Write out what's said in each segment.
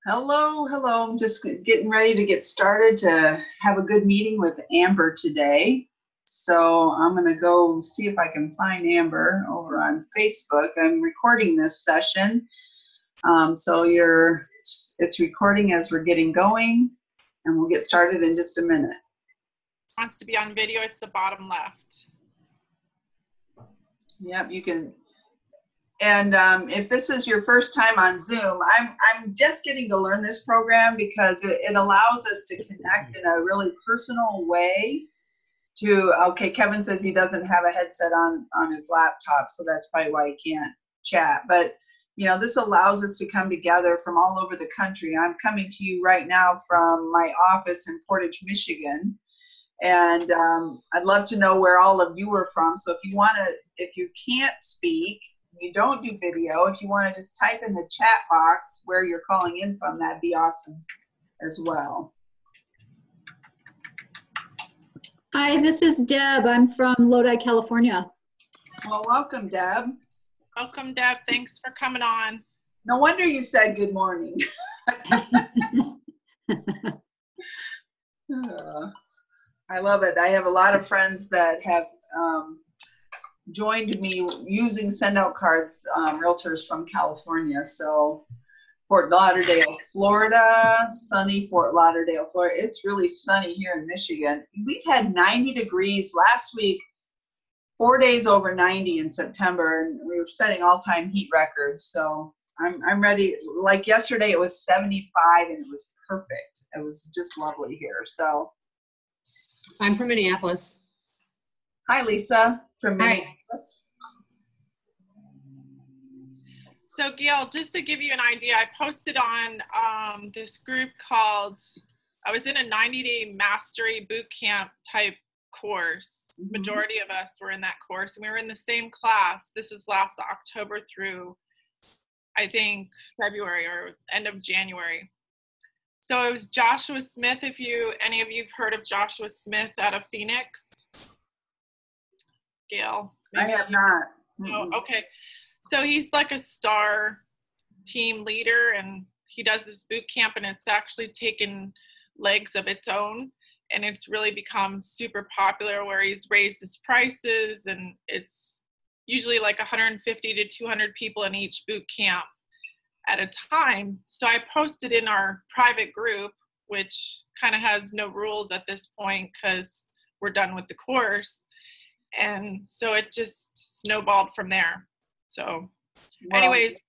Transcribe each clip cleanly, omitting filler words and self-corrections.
Hello, hello. I'm just getting ready to get started to have a good meeting with Amber today. So I'm going to go see if I can find Amber over on Facebook. I'm recording this session. It's recording as we're getting going, and we'll get started in just a minute. Wants to be on video, it's the bottom left. Yep, you can. And if this is your first time on Zoom, I'm just getting to learn this program because it allows us to connect in a really personal way to, okay, Kevin says he doesn't have a headset on his laptop, so that's probably why he can't chat. But, you know, this allows us to come together from all over the country. I'm coming to you right now from my office in Portage, Michigan. And I'd love to know where all of you are from. So if you can't speak, you don't do video, if you want to just type in the chat box where you're calling in from, that'd be awesome as well. Hi, this is Deb. I'm from Lodi, California. Well, welcome, Deb. Welcome, Deb. Thanks for coming on. No wonder you said good morning. I love it. I have a lot of friends that have joined me using send out cards, realtors from California. So Fort Lauderdale, Florida, sunny Fort Lauderdale, Florida. It's really sunny here in Michigan. We've had 90 degrees last week, 4 days over 90 in September, and we were setting all-time heat records. So I'm ready. Like yesterday, it was 75 and it was perfect. It was just lovely here. So I'm from Minneapolis. hi, Lisa from Minneapolis. So Gail, just to give you an idea, I posted on this group called, I was in a 90-day mastery boot camp type course. Majority of us were in that course, and we were in the same class. This was last October through, I think, February or end of January. So it was Joshua Smith, if any of you have heard of Joshua Smith out of Phoenix. Gail? I have not. Oh, okay. So he's like a star team leader, and he does this boot camp, and it's actually taken legs of its own, and it's really become super popular where he's raised his prices, and it's usually like 150 to 200 people in each boot camp at a time. So I posted in our private group, which kind of has no rules at this point because we're done with the course. And so it just snowballed from there. So anyways,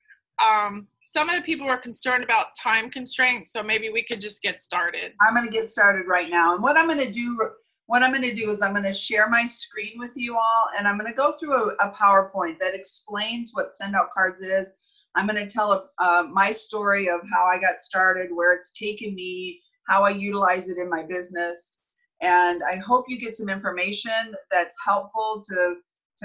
some of the people were concerned about time constraints, so maybe we could just get started. I'm going to get started right now. And what I'm going to do is I'm going to share my screen with you all, and I'm going to go through a PowerPoint that explains what Send Out Cards is. I'm going to tell my story of how I got started, where it's taken me, how I utilize it in my business. And I hope you get some information that's helpful to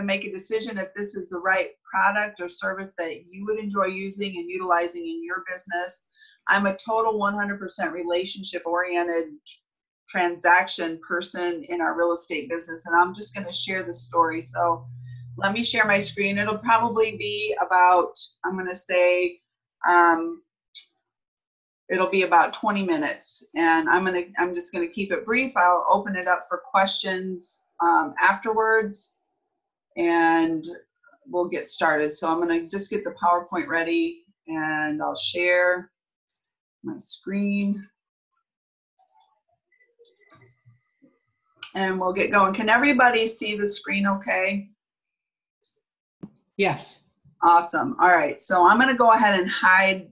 make a decision if this is the right product or service that you would enjoy using and utilizing in your business. I'm a total 100% relationship-oriented transaction person in our real estate business, and I'm just going to share the story. So let me share my screen. It'll probably be about, I'm going to say, it'll be about 20 minutes, and I'm just going to keep it brief. I'll open it up for questions afterwards, and we'll get started. So I'm going to just get the PowerPoint ready, and I'll share my screen, and we'll get going. Can everybody see the screen okay? Yes. Awesome. All right. So I'm going to go ahead and hide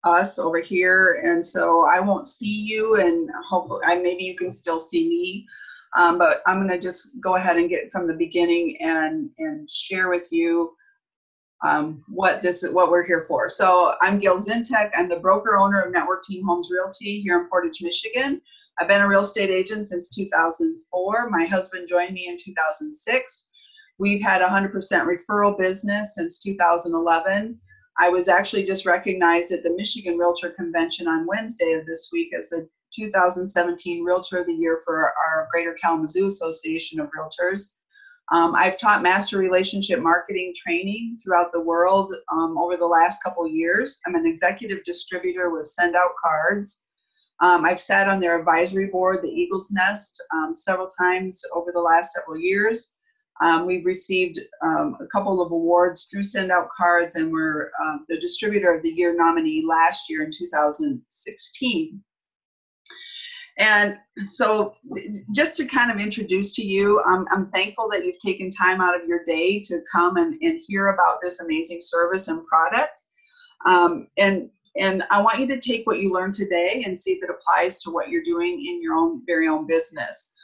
us over here, and so I won't see you, and hopefully maybe you can still see me, but I'm going to just go ahead and get from the beginning and share with you what we're here for. So I'm Gail Zintek. I'm the broker owner of Network Team Homes Realty here in Portage, Michigan. I've been a real estate agent since 2004. My husband joined me in 2006. We've had 100% referral business since 2011. I was actually just recognized at the Michigan Realtor Convention on Wednesday of this week as the 2017 Realtor of the Year for our Greater Kalamazoo Association of Realtors. I've taught master relationship marketing training throughout the world over the last couple years. I'm an executive distributor with Send Out Cards. I've sat on their advisory board, the Eagle's Nest, several times over the last several years. We've received a couple of awards through Send Out Cards, and we're the Distributor of the Year nominee last year in 2016. And so just to kind of introduce to you, I'm thankful that you've taken time out of your day to come and hear about this amazing service and product. And I want you to take what you learned today and see if it applies to what you're doing in your own very own business.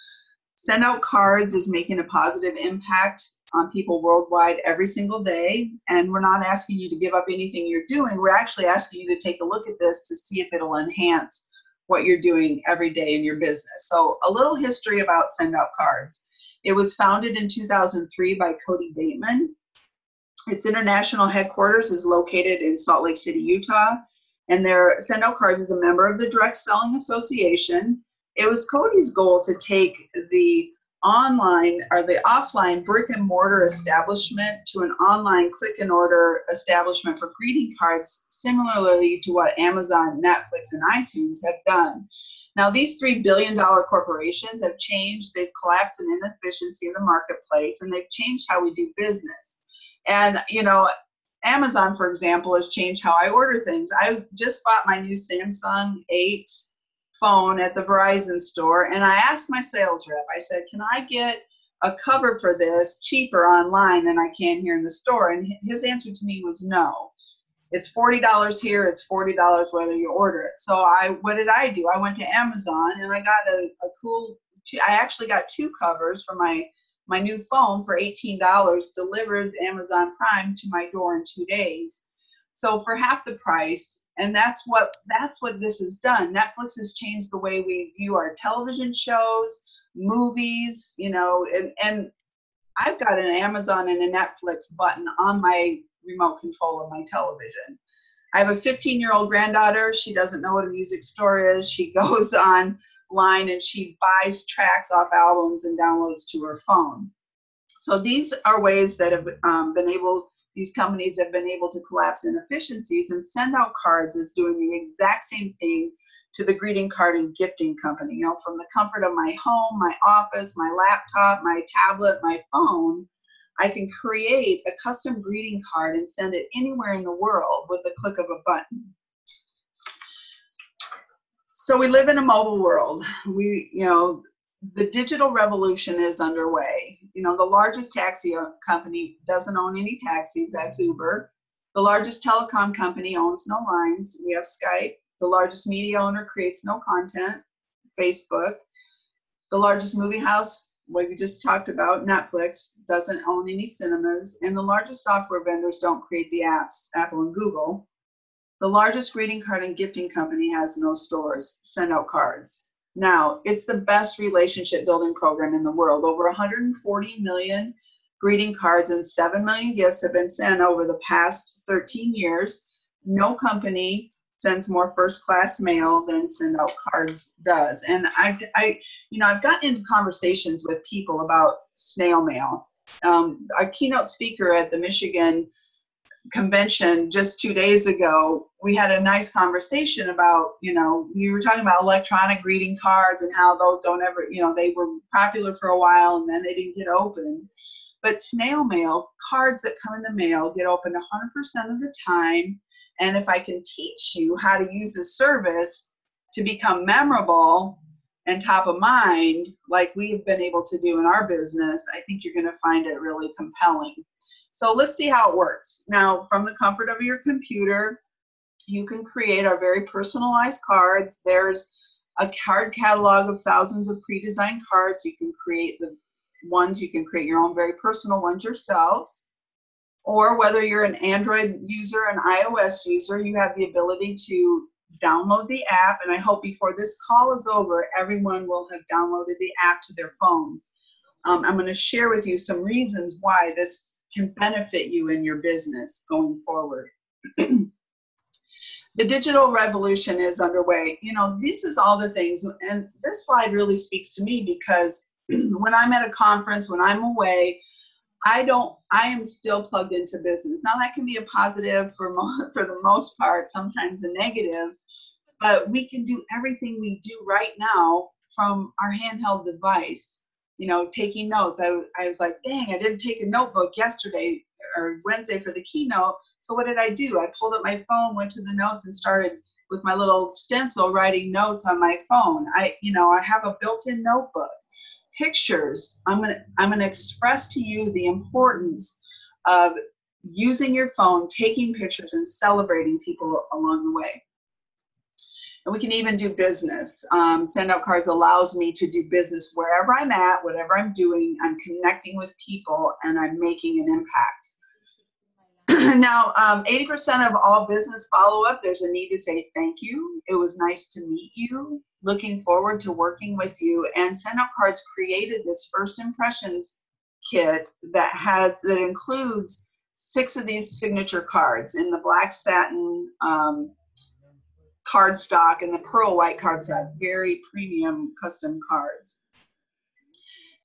Send Out Cards is making a positive impact on people worldwide every single day. And we're not asking you to give up anything you're doing. We're actually asking you to take a look at this to see if it'll enhance what you're doing every day in your business. So a little history about Send Out Cards. It was founded in 2003 by Cody Bateman. Its international headquarters is located in Salt Lake City, Utah. And their Send Out Cards is a member of the Direct Selling Association. It was Cody's goal to take the online or the offline brick and mortar establishment to an online click and order establishment for greeting cards, similarly to what Amazon, Netflix, and iTunes have done. Now, these $3 billion corporations have changed. They've collapsed an inefficiency in the marketplace, and they've changed how we do business. And, you know, Amazon, for example, has changed how I order things. I just bought my new Samsung 8 phone at the Verizon store, and I asked my sales rep, I said, can I get a cover for this cheaper online than I can here in the store? And his answer to me was no. It's $40 here, it's $40 whether you order it. So what did I do? I went to Amazon and I got I actually got 2 covers for my new phone for $18, delivered Amazon Prime to my door in 2 days. So for half the price. And that's what this has done. Netflix has changed the way we view our television shows, movies, you know, and I've got an Amazon and a Netflix button on my remote control of my television. I have a 15-year-old granddaughter. She doesn't know what a music store is. She goes online and she buys tracks off albums and downloads to her phone. So these are ways that have these companies have been able to collapse inefficiencies, and Send Out Cards is doing the exact same thing to the greeting card and gifting company. You know, from the comfort of my home, my office, my laptop, my tablet, my phone, I can create a custom greeting card and send it anywhere in the world with the click of a button. So we live in a mobile world. The digital revolution is underway. You know, the largest taxi company doesn't own any taxis, that's Uber. The largest telecom company owns no lines, we have Skype. The largest media owner creates no content, Facebook. The largest movie house, what we just talked about, Netflix, doesn't own any cinemas. And the largest software vendors don't create the apps, Apple and Google. The largest greeting card and gifting company has no stores, Send Out Cards. Now, it's the best relationship building program in the world. Over 140 million greeting cards and 7 million gifts have been sent over the past 13 years. No company sends more first-class mail than Send Out Cards does. And I've gotten into conversations with people about snail mail. Our keynote speaker at the Michigan convention just 2 days ago, we had a nice conversation about, we were talking about electronic greeting cards and how those don't ever, they were popular for a while and then they didn't get opened. But snail mail, cards that come in the mail, get opened 100% of the time. And if I can teach you how to use the service to become memorable and top of mind, like we've been able to do in our business, I think you're going to find it really compelling. So let's see how it works. Now, from the comfort of your computer, you can create our very personalized cards. There's a card catalog of thousands of pre-designed cards. You can create your own very personal ones yourselves. Or whether you're an Android user, an iOS user, you have the ability to download the app. And I hope before this call is over, everyone will have downloaded the app to their phone. I'm going to share with you some reasons why this can benefit you in your business going forward. The digital revolution is underway. This is all the things, and this slide really speaks to me because when I'm at a conference, when I'm away, I am still plugged into business. Now that can be a positive for the most part, sometimes a negative, but we can do everything we do right now from our handheld device. You know, taking notes. I was like, dang, I didn't take a notebook yesterday or Wednesday for the keynote. So what did I do? I pulled up my phone, went to the notes, and started with my little stencil writing notes on my phone. I have a built-in notebook. Pictures. I'm gonna express to you the importance of using your phone, taking pictures, and celebrating people along the way. And we can even do business. Send Out Cards allows me to do business wherever I'm at, whatever I'm doing. I'm connecting with people and I'm making an impact. Now, 80% of all business follow-up, there's a need to say thank you. It was nice to meet you. Looking forward to working with you. And Send Out Cards created this first impressions kit that includes 6 of these signature cards in the black satin cardstock and the pearl white cardstock, very premium custom cards.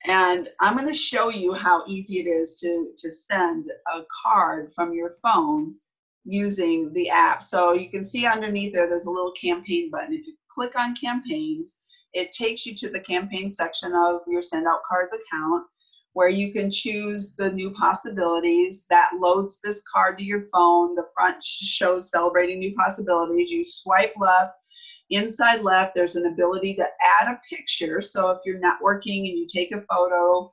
And I'm going to show you how easy it is to send a card from your phone using the app. So you can see underneath there's a little campaign button. If you click on campaigns, it takes you to the campaign section of your Send Out Cards account, where you can choose the new possibilities. That loads this card to your phone. The front shows celebrating new possibilities. You swipe left. Inside left, there's an ability to add a picture. So if you're networking and you take a photo,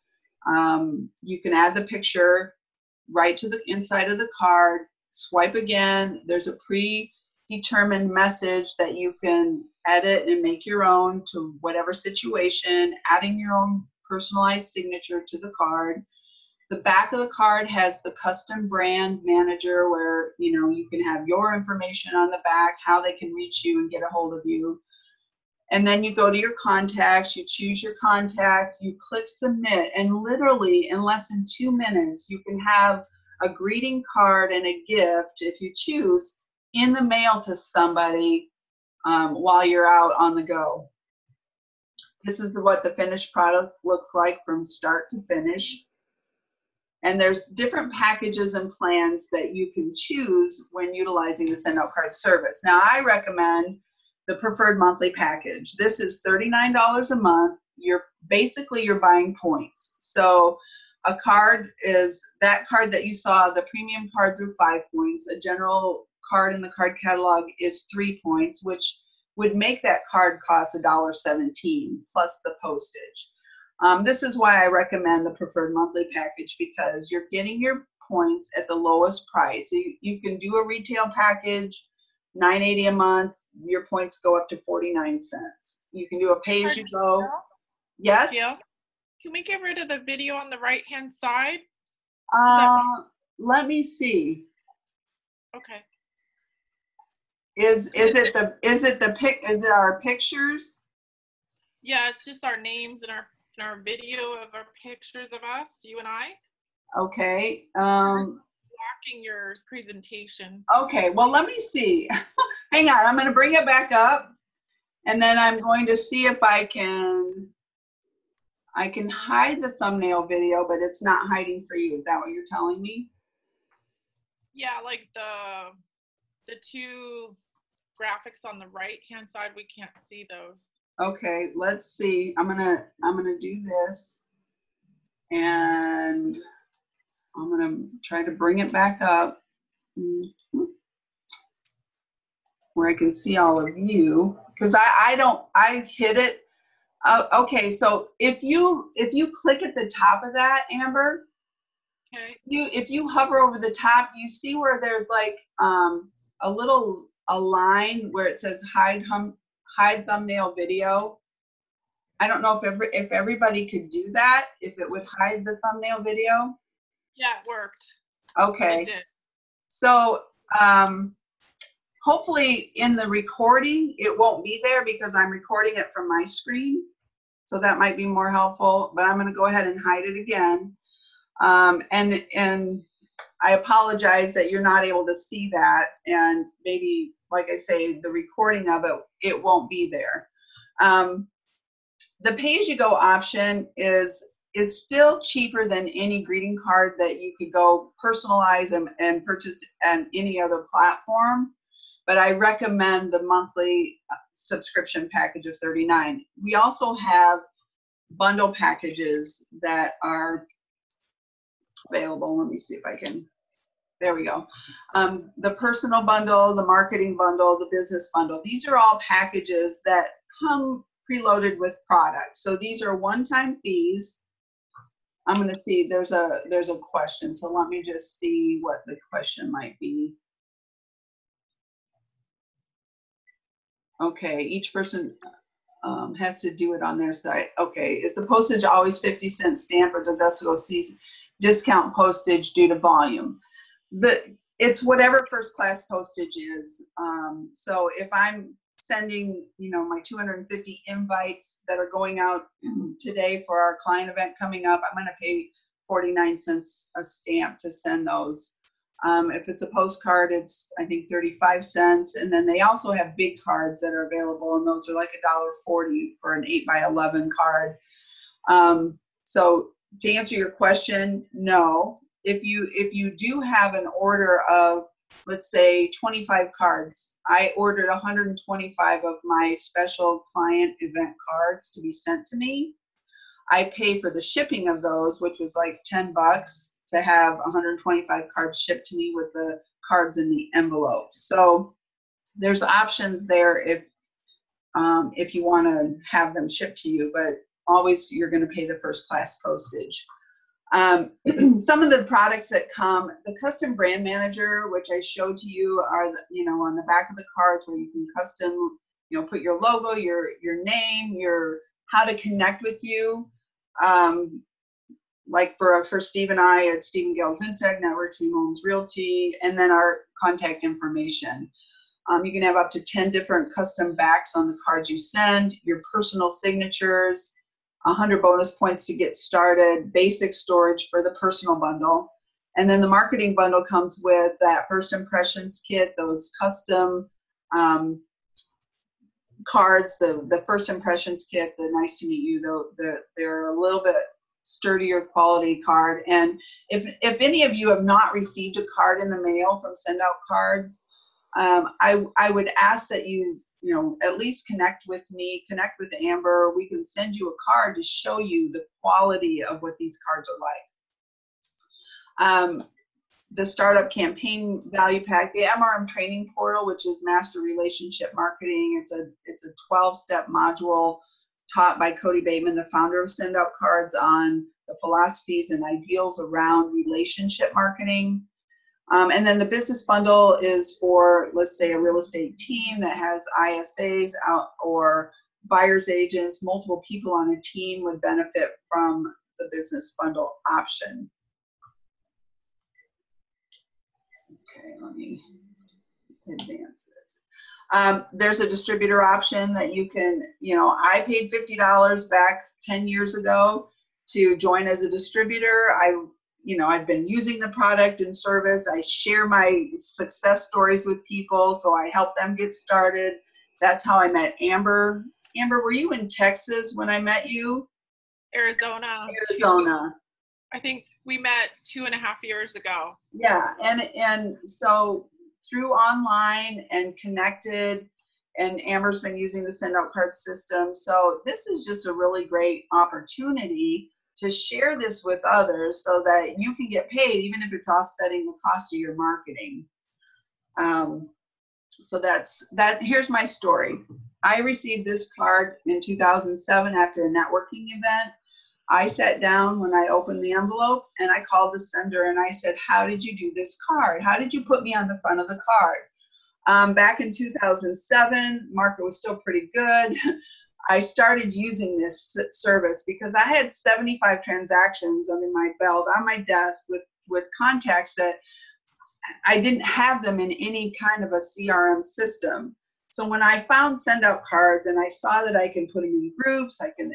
you can add the picture right to the inside of the card. Swipe again. There's a predetermined message that you can edit and make your own to whatever situation, adding your own personalized signature to the card. The back of the card has the custom brand manager where, you can have your information on the back, how they can reach you and get a hold of you. And then you go to your contacts, you choose your contact, you click submit, and literally in less than 2 minutes, you can have a greeting card and a gift, if you choose, in the mail to somebody while you're out on the go. This is what the finished product looks like from start to finish. And there's different packages and plans that you can choose when utilizing the Send Out Cards service. Now, I recommend the preferred monthly package. This is $39 a month. You're buying points. So a card is that card that you saw. The premium cards are 5 points. A general card in the card catalog is 3 points, which would make that card cost $1.17 plus the postage. This is why I recommend the preferred monthly package, because you're getting your points at the lowest price. You can do a retail package, $9.80 a month. Your points go up to 49 cents. You can do a pay-as-you-go. Yes? Yeah. Can we get rid of the video on the right-hand side? Let me see. Okay. Is it our pictures? Yeah, it's just our names and our video of our pictures of us, you and I. Okay. Blocking your presentation. Okay, well, let me see. Hang on, I'm going to bring it back up, and then I'm going to see if I can hide the thumbnail video, but it's not hiding for you. Is that what you're telling me? Yeah, like the 2 graphics on the right-hand side, we can't see those. Okay, let's see. I'm gonna do this, and I'm gonna try to bring it back up where I can see all of you, because I hit it. Okay, so if you click at the top of that, Amber, okay. If you hover over the top, you see where there's like a line where it says hide thumbnail video. I don't know if everybody could do that, if it would hide the thumbnail video. Yeah, it worked. Okay. It did. So hopefully in the recording it won't be there because I'm recording it from my screen. So that might be more helpful, but I'm going to go ahead and hide it again. And I apologize that you're not able to see that, and maybe, like I say, the recording of it won't be there. The pay-as-you-go option is it's still cheaper than any greeting card that you could go personalize and purchase on any other platform. But I recommend the monthly subscription package of $39. We also have bundle packages that are available. Let me see if I can, there we go. The personal bundle, the marketing bundle, the business bundle. These are all packages that come preloaded with products. So these are one-time fees. I'm going to see, there's a question. So let me just see what the question might be. Okay, each person has to do it on their site. Okay, is the postage always 50-cent stamp, or does SOC discount postage due to volume? It's whatever first class postage is. So if I'm sending, my 250 invites that are going out today for our client event coming up, I'm going to pay 49 cents a stamp to send those. If it's a postcard, it's, I think, 35 cents. And then they also have big cards that are available, and those are like $1.40 for an 8x11 card. So to answer your question, no. If you do have an order of, let's say, 25 cards, I ordered 125 of my special client event cards to be sent to me. I pay for the shipping of those, which was like $10 to have 125 cards shipped to me with the cards in the envelope. So there's options there if you want to have them shipped to you, but always you're going to pay the first class postage. Some of the products that come, the custom brand manager, which I showed to you, are on the back of the cards where you can custom, put your logo, your name, how to connect with you. Like for Steve and I, it's Stephen Gale Zintech, Network Team Owns Realty, and then our contact information. You can have up to 10 different custom backs on the cards you send, your personal signatures, 100 bonus points to get started, basic storage for the personal bundle. And then the marketing bundle comes with that first impressions kit, those custom cards, the first impressions kit, the nice to meet you, they're a little bit sturdier quality card. And if any of you have not received a card in the mail from Send Out Cards, I would ask that you at least connect with me, connect with Amber. We can send you a card to show you the quality of what these cards are like. The Startup Campaign Value Pack, the MRM Training Portal, which is Master Relationship Marketing. It's a 12-step module taught by Cody Bateman, the founder of Send Out Cards, on the philosophies and ideals around relationship marketing. And then the business bundle is for, let's say, a real estate team that has ISAs out, or buyer's agents. Multiple people on a team would benefit from the business bundle option. Okay, let me advance this. There's a distributor option that you can, I paid $50 back 10 years ago to join as a distributor. I've been using the product and service. I share my success stories with people, so I help them get started. That's how I met Amber. Amber, were you in Texas when I met you? Arizona. I think we met 2.5 years ago. Yeah, and so through online and connected, and Amber's been using the Send Out Card system. So this is just a really great opportunity to share this with others so that you can get paid, even if it's offsetting the cost of your marketing. So that's that. Here's my story. I received this card in 2007 after a networking event. I sat down when I opened the envelope and I called the sender and I said, "How did you do this card? How did you put me on the front of the card?" Back in 2007, market was still pretty good. I started using this service because I had 75 transactions under my belt on my desk with contacts that I didn't have them in any kind of a CRM system. So when I found Send Out Cards and I saw that I can put them in groups, I could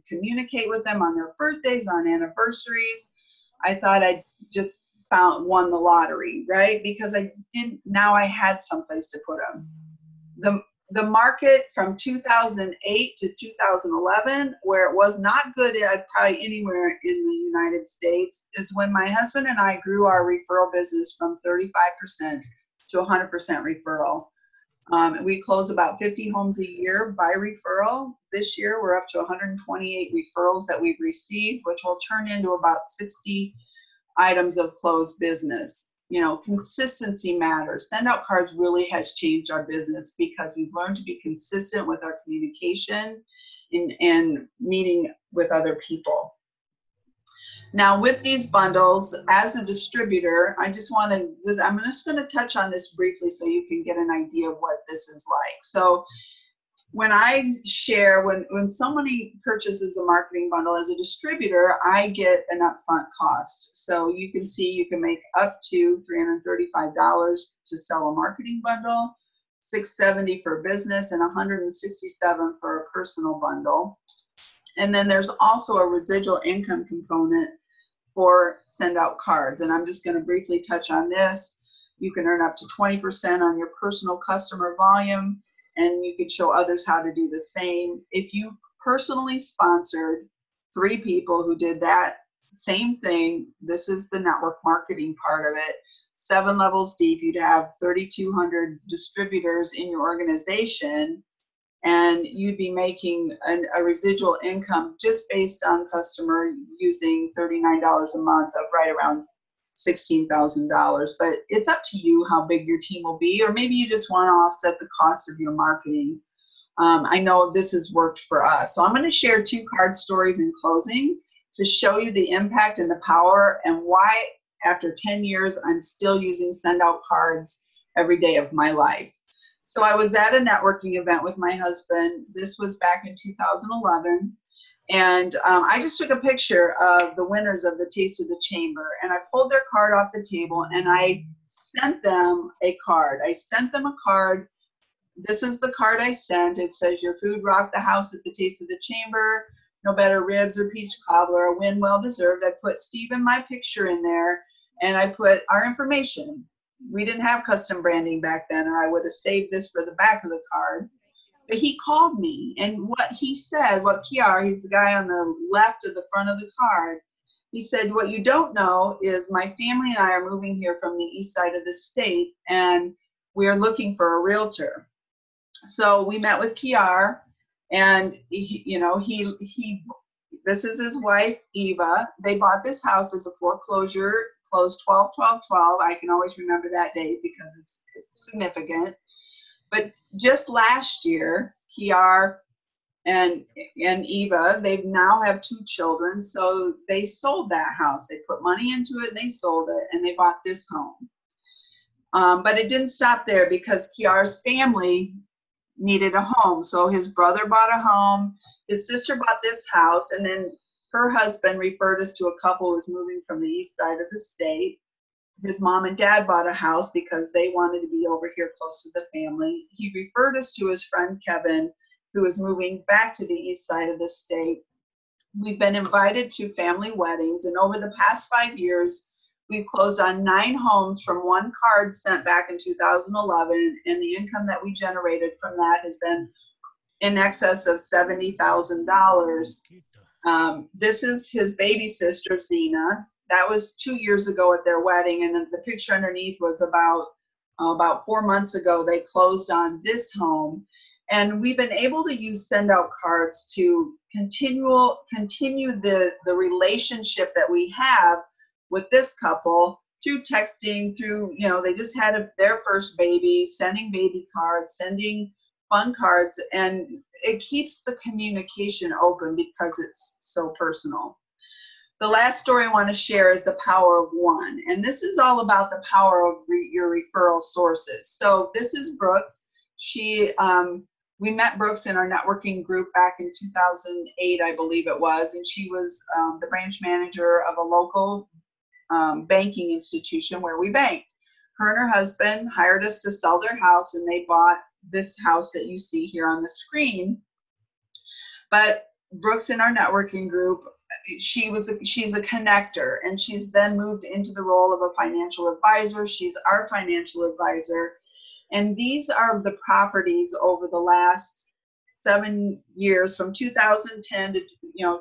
communicate with them on their birthdays, on anniversaries, I thought I just won the lottery, right? Because now I had someplace to put them. the market from 2008 to 2011, where it was not good at probably anywhere in the United States, is when my husband and I grew our referral business from 35% to 100% referral. We close about 50 homes a year by referral. This year, we're up to 128 referrals that we've received, which will turn into about 60 items of closed business. You know, consistency matters. Send Out Cards really has changed our business because we've learned to be consistent with our communication and meeting with other people. Now, with these bundles, as a distributor, I'm just going to touch on this briefly so you can get an idea of what this is like. So when I share, when somebody purchases a marketing bundle as a distributor, I get an upfront cost. So you can see you can make up to $335 to sell a marketing bundle, $670 for a business, and $167 for a personal bundle. And then there's also a residual income component for Send Out Cards. And I'm just going to briefly touch on this. You can earn up to 20% on your personal customer volume, and you could show others how to do the same. If you personally sponsored 3 people who did that same thing, this is the network marketing part of it. 7 levels deep, you'd have 3,200 distributors in your organization, and you'd be making a residual income just based on customer using $39 a month of right around $16,000, but it's up to you how big your team will be, or maybe you just want to offset the cost of your marketing. I know this has worked for us. So I'm going to share 2 card stories in closing to show you the impact and the power and why after 10 years I'm still using Send Out Cards every day of my life. So I was at a networking event with my husband. This was back in 2011. And I just took a picture of the winners of the Taste of the Chamber, and I pulled their card off the table and I sent them a card. I sent them a card. This is the card I sent. It says, "Your food rocked the house at the Taste of the Chamber. No better ribs or peach cobbler. A win well deserved." I put Steve and my picture in there, and I put our information. We didn't have custom branding back then, or I would have saved this for the back of the card. But he called me, and what he said, Kiar, he's the guy on the left of the front of the card, he said, "What you don't know is my family and I are moving here from the east side of the state, and we're looking for a realtor." So we met with Kiar, and this is his wife, Eva. They bought this house as a foreclosure, closed 12/12/12. I can always remember that date because it's significant. But just last year, Kiar and Eva, they now have 2 children, so they sold that house. They put money into it, and they sold it, and they bought this home. But it didn't stop there because Kiar's family needed a home. So his brother bought a home, his sister bought this house, and then her husband referred us to a couple who was moving from the east side of the state. His mom and dad bought a house because they wanted to be over here close to the family. He referred us to his friend Kevin, who is moving back to the east side of the state. We've been invited to family weddings, and over the past 5 years, we've closed on 9 homes from 1 card sent back in 2011, and the income that we generated from that has been in excess of $70,000. This is his baby sister, Zena. That was 2 years ago at their wedding, and then the picture underneath was about 4 months ago. They closed on this home, and we've been able to use Send Out Cards to continue the relationship that we have with this couple through texting, through they just had their first baby, sending baby cards, sending fun cards, and it keeps the communication open because it's so personal. The last story I want to share is the power of one. And this is all about the power of your referral sources. So this is Brooks. We met Brooks in our networking group back in 2008, I believe it was. And she was the branch manager of a local banking institution where we banked. Her and her husband hired us to sell their house, and they bought this house that you see here on the screen. But Brooks in our networking group, she's a connector, and she's then moved into the role of a financial advisor. She's our financial advisor. And these are the properties over the last 7 years, from 2010 to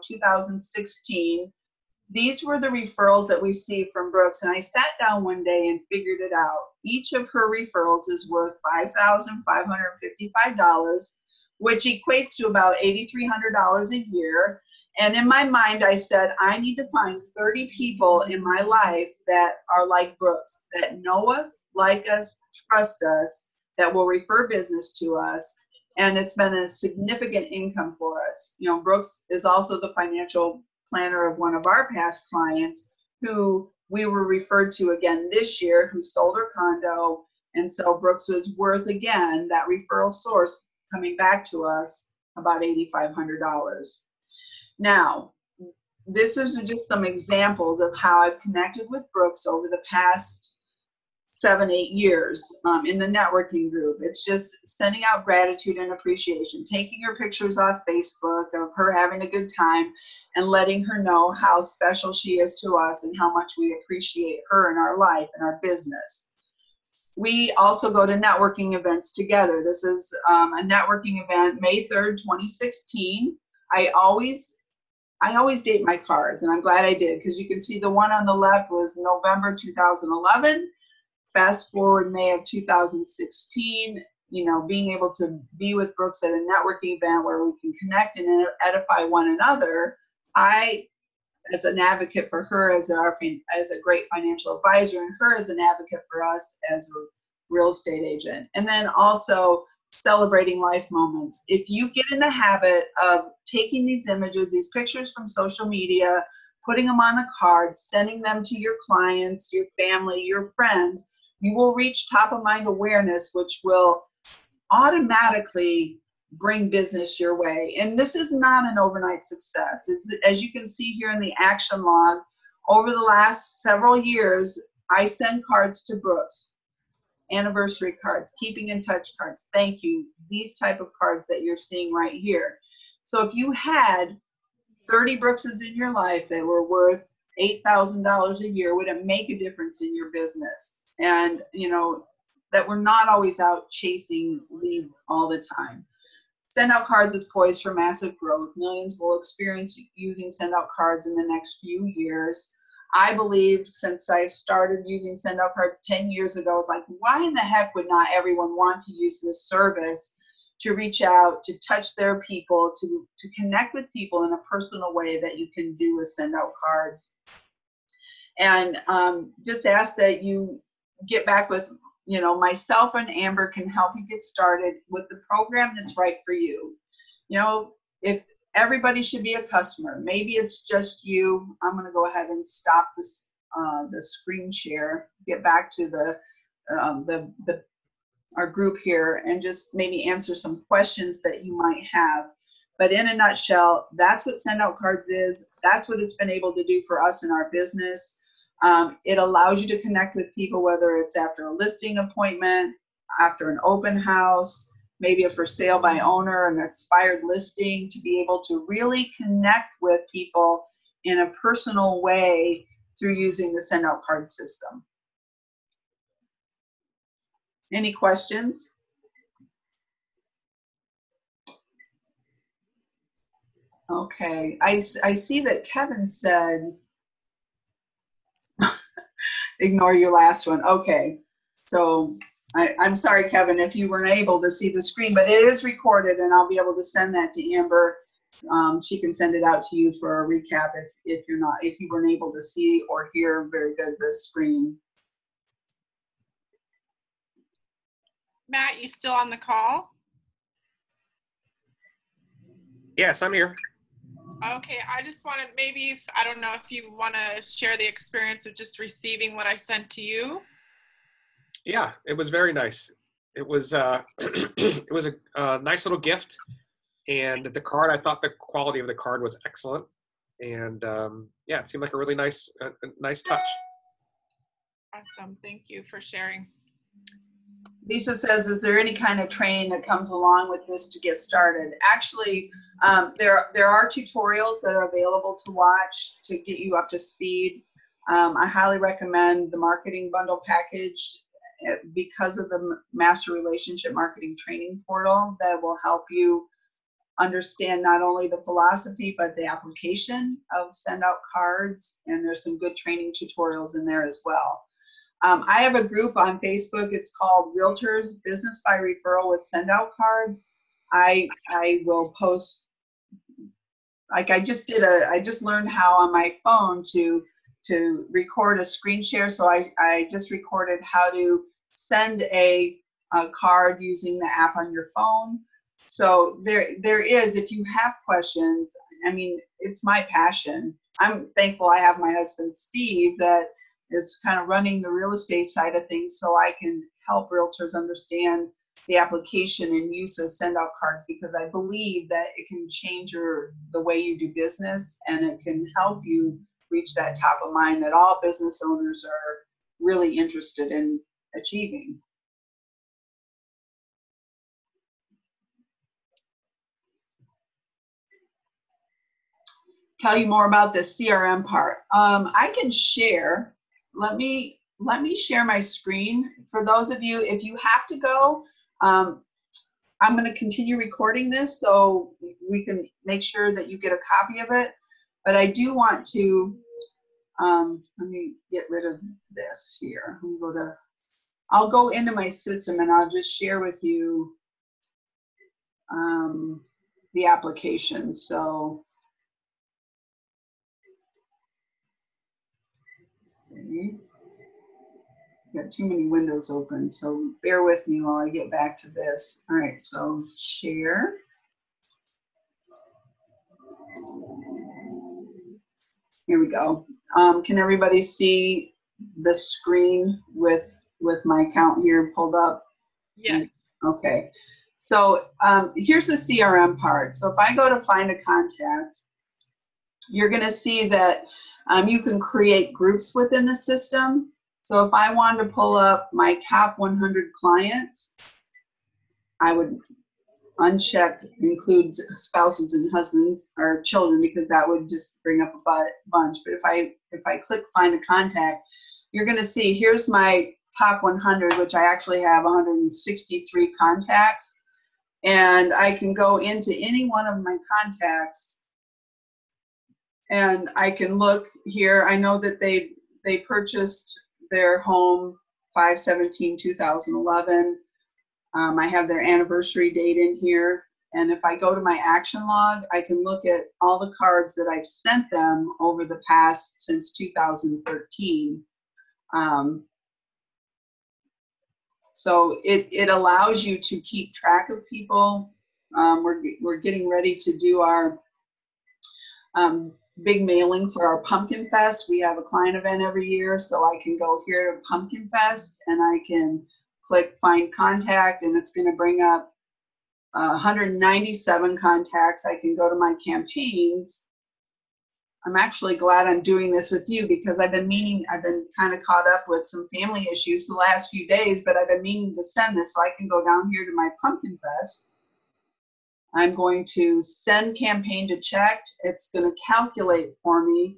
2016. These were the referrals that we see from Brooks, and I sat down one day and figured it out. Each of her referrals is worth $5,555, which equates to about $8,300 a year. And in my mind, I said, I need to find 30 people in my life that are like Brooks, that know us, like us, trust us, that will refer business to us. And it's been a significant income for us. You know, Brooks is also the financial planner of one of our past clients who we were referred to again this year, who sold her condo. And so Brooks was worth, again, that referral source coming back to us, about $8,500. Now, this is just some examples of how I've connected with Brooks over the past 7-8 years in the networking group. It's just sending out gratitude and appreciation, taking her pictures off Facebook of her having a good time and letting her know how special she is to us and how much we appreciate her in our life and our business. We also go to networking events together. This is a networking event, May 3rd, 2016. I always date my cards, and I'm glad I did, because you can see the one on the left was November 2011. Fast forward May of 2016, being able to be with Brooks at a networking event where we can connect and edify one another. I, as an advocate for her as a great financial advisor, and her as an advocate for us as a real estate agent. And then also celebrating life moments. If you get in the habit of taking these images, these pictures from social media, putting them on a card, sending them to your clients, your family, your friends, you will reach top of mind awareness, which will automatically bring business your way. And this is not an overnight success. As you can see here in the action log, over the last several years, I send cards to Brooks, anniversary cards, keeping in touch cards, thank you, these type of cards that you're seeing right here. So if you had 30 Brookses in your life that were worth $8,000 a year, would it make a difference in your business? And, that we're not always out chasing leads all the time. Send Out Cards is poised for massive growth. Millions will experience using Send Out Cards in the next few years. I believe since I started using Send Out Cards 10 years ago, it's like, why in the heck would not everyone want to use this service to reach out, to touch their people, to connect with people in a personal way that you can do with Send Out Cards? And just ask that you get back with, myself and Amber can help you get started with the program that's right for you. If everybody should be a customer, maybe it's just you. I'm going to go ahead and stop this, the screen share, get back to our group here, and just maybe answer some questions that you might have. But in a nutshell, that's what Send Out Cards is. That's what it's been able to do for us in our business. It allows you to connect with people, whether it's after a listing appointment, after an open house, maybe a for sale by owner, an expired listing, to be able to really connect with people in a personal way through using the Send Out Card system. Any questions? Okay, I see that Kevin said, ignore your last one. Okay, so I'm sorry, Kevin, if you weren't able to see the screen, but it is recorded, and I'll be able to send that to Amber. She can send it out to you for a recap if you weren't able to see or hear very good the screen. Matt, you still on the call? Yes, I'm here. Okay, I just wanted, I don't know if you want to share the experience of just receiving what I sent to you. Yeah, it was very nice. It was it was a nice little gift, and the card, I thought the quality of the card was excellent, and yeah, it seemed like a really nice nice touch. Awesome, thank you for sharing. Lisa says, is there any kind of training that comes along with this to get started? Actually, there are tutorials that are available to watch to get you up to speed. I highly recommend the marketing bundle package because of the Master Relationship Marketing Training Portal that will help you understand not only the philosophy, but the application of send out cards. And there's some good training tutorials in there as well. I have a group on Facebook. It's called Realtors Business by Referral with Send Out Cards. I will post, like I just learned how on my phone to record a screen share. So I just recorded how to send a card using the app on your phone. So there is, if you have questions, I mean, it's my passion. I'm thankful I have my husband, Steve, that is kind of running the real estate side of things, so I can help realtors understand the application and use of send out cards, because I believe that it can change the way you do business, and it can help you reach that top of mind that all business owners are really interested in achieving. Tell you more about the CRM part. I can share. Let me share my screen. For those of you, if you have to go, I'm going to continue recording this so we can make sure that you get a copy of it. But I do want to, let me get rid of this here. I'll go into my system and I'll just share with you the application. So, let's see. Got too many windows open, so bear with me while I get back to this. All right, so share. Here we go. Can everybody see the screen with my account here pulled up? Yes. Okay. So here's the CRM part. So if I go to find a contact, you're going to see that you can create groups within the system. So if I wanted to pull up my top 100 clients, I would uncheck include spouses and husbands or children, because that would just bring up a bunch. But if I click find a contact, you're going to see here's my top 100, which I actually have 163 contacts. And I can go into any one of my contacts and I can look here. I know that they purchased their home 5/17/2011. I have their anniversary date in here. And if I go to my action log, I can look at all the cards that I've sent them over the past since 2013. So it allows you to keep track of people. We're getting ready to do our big mailing for our Pumpkin Fest. We have a client event every year, so I can go here to Pumpkin Fest and I can click find contact, and it's going to bring up 197 contacts. I can go to my campaigns. I'm actually glad I'm doing this with you, because I've been kind of caught up with some family issues the last few days, but I've been meaning to send this, so I can go down here to my Pumpkin Fest. I'm going to send campaign to checked. It's going to calculate for me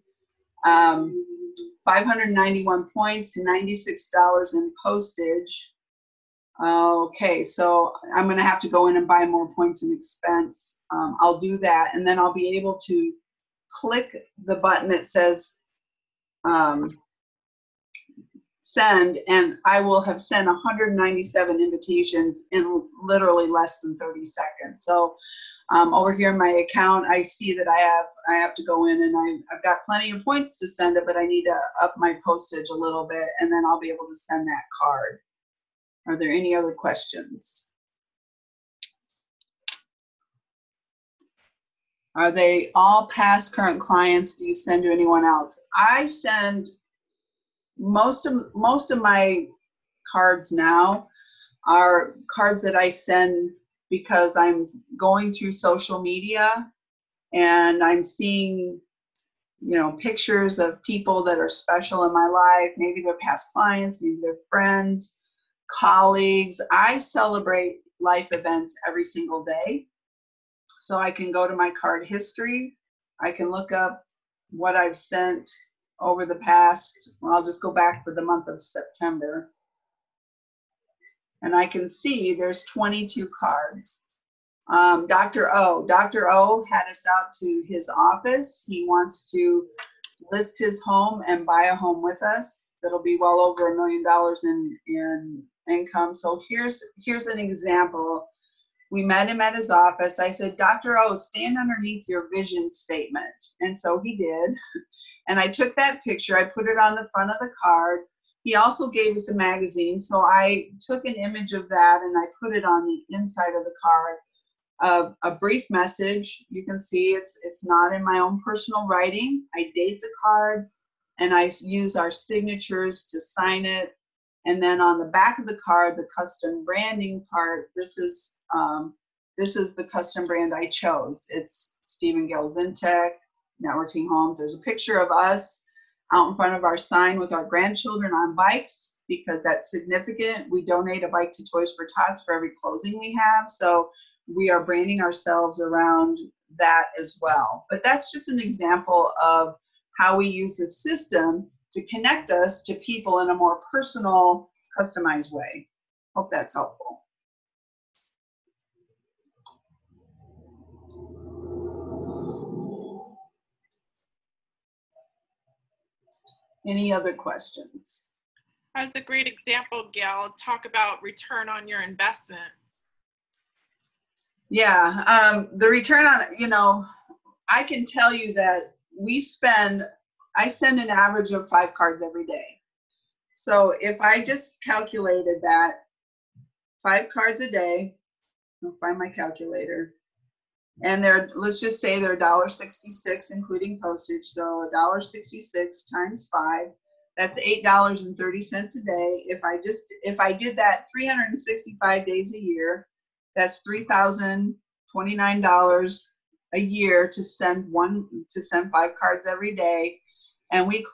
591 points, $96 in postage. Okay, so I'm going to have to go in and buy more points and expense. I'll do that, and then I'll be able to click the button that says send, and I will have sent 197 invitations in literally less than 30 seconds. So over here in my account, I see that I have to go in, and I've got plenty of points to send it, but I need to up my postage a little bit, and then I'll be able to send that card. Are there any other questions? Are they all past current clients? Do you send to anyone else? I send most of my cards now are cards that I send because I'm going through social media and I'm seeing, pictures of people that are special in my life. Maybe they're past clients, maybe they're friends, colleagues. I celebrate life events every single day. So I can go to my card history. I can look up what I've sent over the past, I'll just go back for the month of September. And I can see there's 22 cards. Dr. O had us out to his office. He wants to list his home and buy a home with us. That'll be well over $1 million in income. So here's an example. We met him at his office. I said, Dr. O, stand underneath your vision statement. And so he did. And I took that picture. I put it on the front of the card. He also gave us a magazine. So I took an image of that and I put it on the inside of the card. A brief message. You can see it's not in my own personal writing. I date the card and I use our signatures to sign it. And then on the back of the card, the custom branding part, this is the custom brand I chose. It's Stephen Gelzintek, Networking Homes. There's a picture of us out in front of our sign with our grandchildren on bikes because that's significant. We donate a bike to Toys for Tots for every closing we have. So we are branding ourselves around that as well. But that's just an example of how we use the system to connect us to people in a more personal, customized way. Hope that's helpful. Any other questions? That's a great example, Gail. Talk about return on your investment. Yeah, the return on, I can tell you that I send an average of 5 cards every day. So if I just calculated that 5 cards a day, I'll find my calculator, and let's just say they're $1.66 including postage. So $1.66 times 5, that's $8.30 a day. If I did that 365 days a year, that's $3,029 a year to send 5 cards every day. And we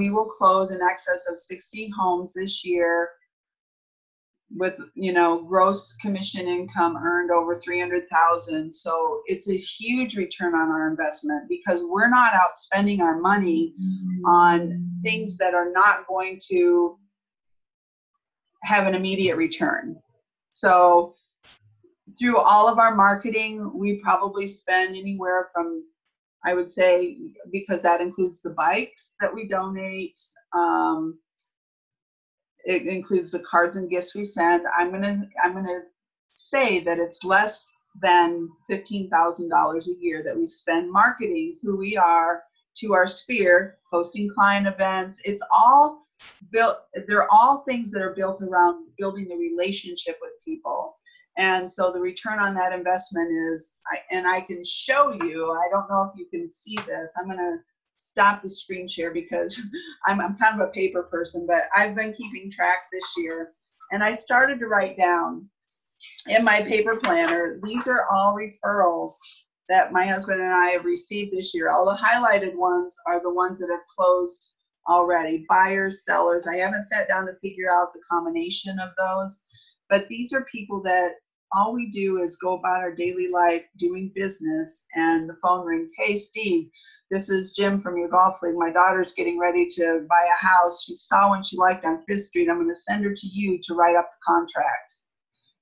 will close in excess of 60 homes this year with, gross commission income earned over 300,000. So it's a huge return on our investment because we're not out spending our money on things that are not going to have an immediate return. So through all of our marketing, we probably spend anywhere from, I would say, because that includes the bikes that we donate, it includes the cards and gifts we send. I'm gonna say that it's less than $15,000 a year that we spend marketing who we are to our sphere, hosting client events. It's all built. They're all things that are built around building the relationship with people. And so the return on that investment is, and I can show you, I don't know if you can see this. I'm going to stop the screen share because I'm kind of a paper person, but I've been keeping track this year. And I started to write down in my paper planner, these are all referrals that my husband and I have received this year. All the highlighted ones are the ones that have closed already. Buyers, sellers. I haven't sat down to figure out the combination of those, but these are people that all we do is go about our daily life doing business, and the phone rings. Hey, Steve, this is Jim from your golf league. My daughter's getting ready to buy a house. She saw one she liked on 5th Street. I'm going to send her to you to write up the contract.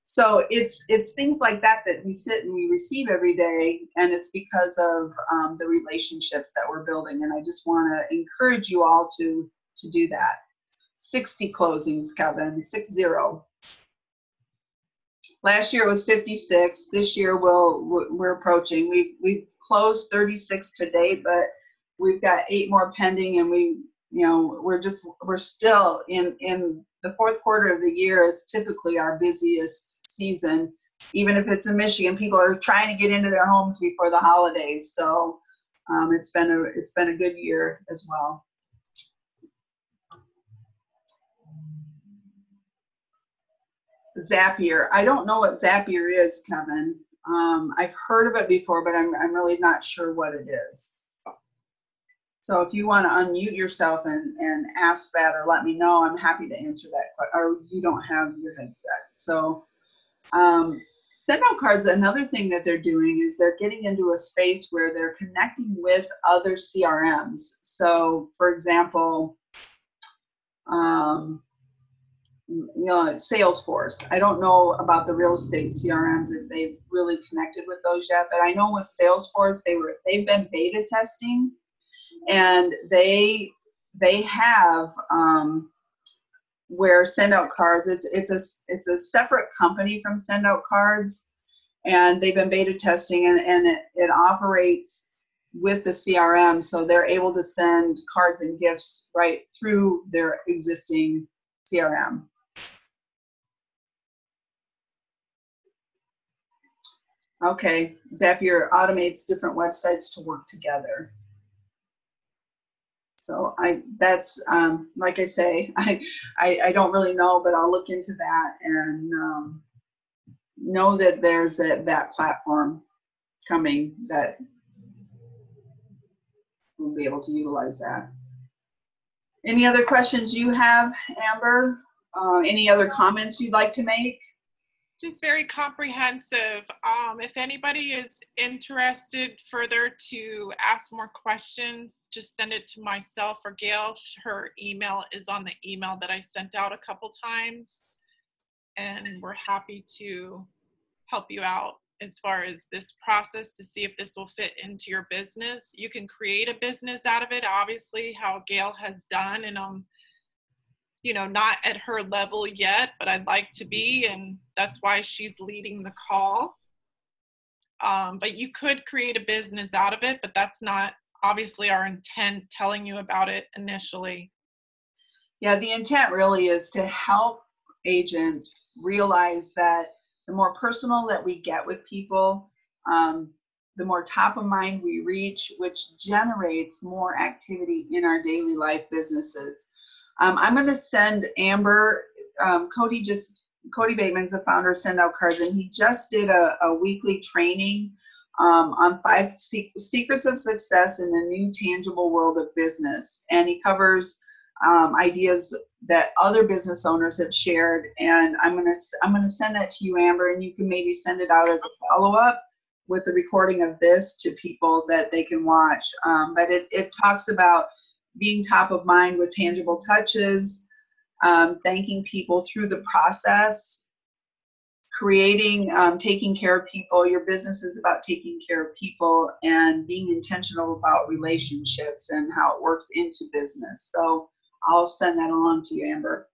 So it's things like that that we sit and we receive every day, and it's because of the relationships that we're building. And I just want to encourage you all to do that. 60 closings, Kevin, 60. Last year was 56. This year we're approaching. We've closed 36 to date, but we've got 8 more pending, and we're still in the fourth quarter of the year is typically our busiest season. Even if it's in Michigan, people are trying to get into their homes before the holidays. So it's been a good year as well. Zapier. I don't know what Zapier is, Kevin. I've heard of it before, but I'm really not sure what it is. So if you want to unmute yourself and ask that or let me know, I'm happy to answer that. Or you don't have your headset. So send out cards. Another thing that they're doing is they're getting into a space where they're connecting with other CRMs. So for example, Salesforce. I don't know about the real estate CRMs if they've really connected with those yet, but I know with Salesforce they've been beta testing, and they have where Send Out Cards. It's a separate company from Send Out Cards, and they've been beta testing, and it operates with the CRM, so they're able to send cards and gifts right through their existing CRM. Okay, Zapier automates different websites to work together. So that's like I say, I don't really know, but I'll look into that and know that there's that platform coming that we'll be able to utilize that. Any other questions you have, Amber? Any other comments you'd like to make? Just very comprehensive. If anybody is interested further to ask more questions, just send it to myself or Gail. Her email is on the email that I sent out a couple times, and we're happy to help you out as far as this process to see if this will fit into your business. You can create a business out of it, obviously, how Gail has done, and not at her level yet, but I'd like to be, and that's why she's leading the call. But you could create a business out of it, but that's not obviously our intent telling you about it initially. Yeah, the intent really is to help agents realize that the more personal that we get with people, the more top of mind we reach, which generates more activity in our daily life businesses. I'm going to send Amber, Cody Bateman's the founder of Send Out Cards, and he just did a weekly training on 5 secrets of success in the new tangible world of business. And he covers ideas that other business owners have shared. And I'm going to send that to you, Amber, and you can maybe send it out as a follow-up with the recording of this to people that they can watch. But it talks about being top of mind with tangible touches, thanking people through the process, creating, taking care of people. Your business is about taking care of people and being intentional about relationships and how it works into business. So I'll send that along to you, Amber.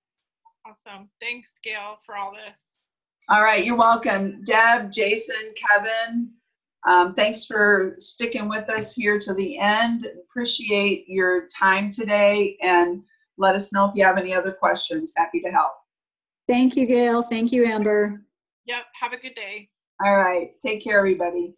Awesome. Thanks, Gail, for all this. All right, you're welcome. Deb, Jason, Kevin, thanks for sticking with us here to the end. Appreciate your time today, and let us know if you have any other questions. Happy to help. Thank you, Gail. Thank you, Amber. Yep. Have a good day. All right. Take care, everybody.